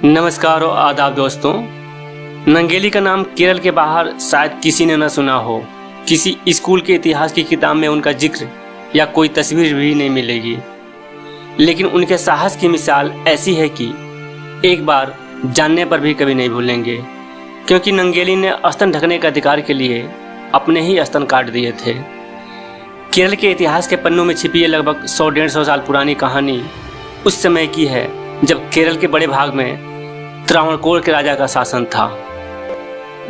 नमस्कार और आदाब दोस्तों। नंगेली का नाम केरल के बाहर शायद किसी ने न सुना हो। किसी स्कूल के इतिहास की किताब में उनका जिक्र या कोई तस्वीर भी नहीं मिलेगी, लेकिन उनके साहस की मिसाल ऐसी है कि एक बार जानने पर भी कभी नहीं भूलेंगे, क्योंकि नंगेली ने स्तन ढकने के अधिकार के लिए अपने ही स्तन काट दिए थे। केरल के इतिहास के पन्नों में छिपी ये लगभग 100-150 साल पुरानी कहानी उस समय की है जब केरल के बड़े भाग में त्रावणकोर के राजा का शासन था।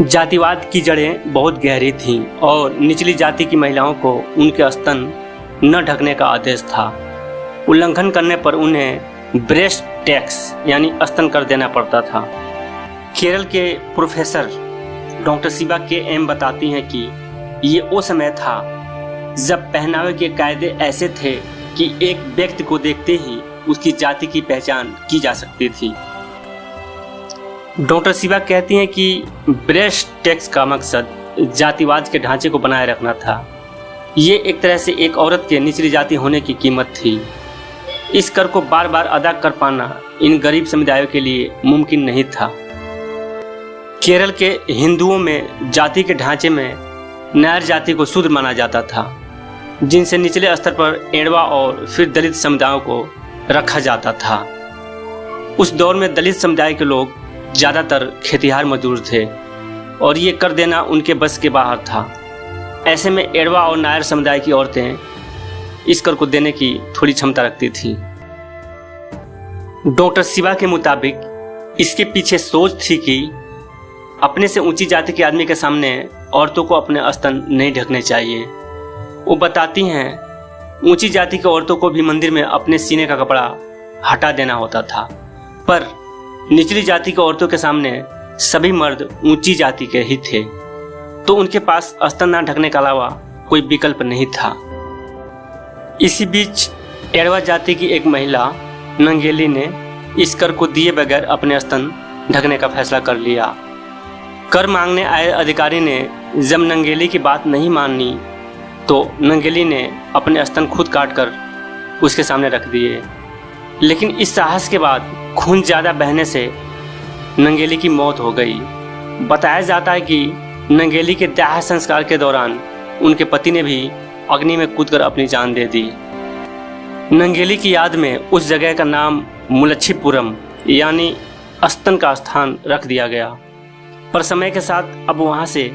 जातिवाद की जड़ें बहुत गहरी थीं और निचली जाति की महिलाओं को उनके स्तन न ढकने का आदेश था। उल्लंघन करने पर उन्हें ब्रेस्ट टैक्स यानी स्तन कर देना पड़ता था। केरल के प्रोफेसर डॉक्टर शिवा के बताती हैं कि ये वो समय था जब पहनावे के कायदे ऐसे थे कि एक व्यक्ति को देखते ही उसकी जाति की पहचान की जा सकती थी। डॉक्टर शिवा कहती हैं कि ब्रेस्ट टैक्स का मकसद जातिवाद के ढांचे को बनाए रखना था। ये एक तरह से एक औरत के निचली जाति होने की कीमत थी। इस कर को बार बार अदा कर पाना इन गरीब समुदायों के लिए मुमकिन नहीं था। केरल के हिंदुओं में जाति के ढांचे में नायर जाति को शूद्र माना जाता था, जिनसे निचले स्तर पर एड़वा और फिर दलित समुदायों को रखा जाता था। उस दौर में दलित समुदाय के लोग ज़्यादातर खेतिहार मजदूर थे और ये कर देना उनके बस के बाहर था। ऐसे में एड़वा और नायर समुदाय की औरतें इस कर को देने की थोड़ी क्षमता रखती थीं। डॉक्टर शिवा के मुताबिक इसके पीछे सोच थी कि अपने से ऊंची जाति के आदमी के सामने औरतों को अपने स्तन नहीं ढकने चाहिए। वो बताती हैं ऊंची जाति की औरतों को भी मंदिर में अपने सीने का कपड़ा हटा देना होता था, पर निचली जाति की औरतों के सामने सभी मर्द ऊंची जाति के ही थे, तो उनके पास स्तन न ढकने के अलावा कोई विकल्प नहीं था। इसी बीच एड़वा जाति की एक महिला नंगेली ने इस कर को दिए बगैर अपने स्तन ढकने का फैसला कर लिया। कर मांगने आए अधिकारी ने जब नंगेली की बात नहीं मानी तो नंगेली ने अपने स्तन खुद काट कर उसके सामने रख दिए, लेकिन इस साहस के बाद खून ज़्यादा बहने से नंगेली की मौत हो गई। बताया जाता है कि नंगेली के दाह संस्कार के दौरान उनके पति ने भी अग्नि में कूदकर अपनी जान दे दी। नंगेली की याद में उस जगह का नाम मुलच्छीपुरम यानी स्तन का स्थान रख दिया गया, पर समय के साथ अब वहाँ से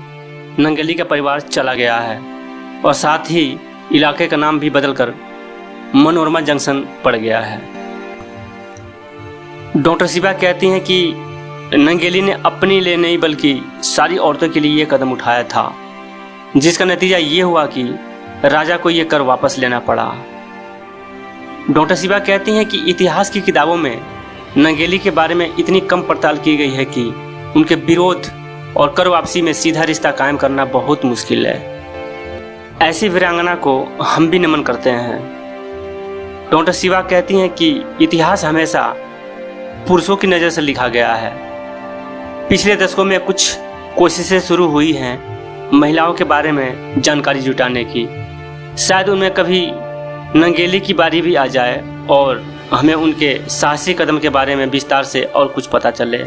नंगेली का परिवार चला गया है और साथ ही इलाके का नाम भी बदलकर मनोरमा जंक्शन पड़ गया है। डॉक्टर शिवा कहती हैं कि नंगेली ने अपने लिए नहीं बल्कि सारी औरतों के लिए ये कदम उठाया था, जिसका नतीजा ये हुआ कि राजा को ये कर वापस लेना पड़ा। डॉक्टर शिवा कहती हैं कि इतिहास की किताबों में नंगेली के बारे में इतनी कम पड़ताल की गई है कि उनके विरोध और कर वापसी में सीधा रिश्ता कायम करना बहुत मुश्किल है। ऐसी वीरांगना को हम भी नमन करते हैं। डॉक्टर शिवा कहती हैं कि इतिहास हमेशा पुरुषों की नज़र से लिखा गया है। पिछले दशकों में कुछ कोशिशें शुरू हुई हैं महिलाओं के बारे में जानकारी जुटाने की। शायद उनमें कभी नंगेली की बारी भी आ जाए और हमें उनके साहसी कदम के बारे में विस्तार से और कुछ पता चले।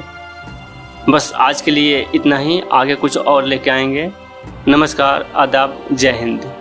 बस आज के लिए इतना ही, आगे कुछ और लेके आएंगे। नमस्कार, आदाब, जय हिंद।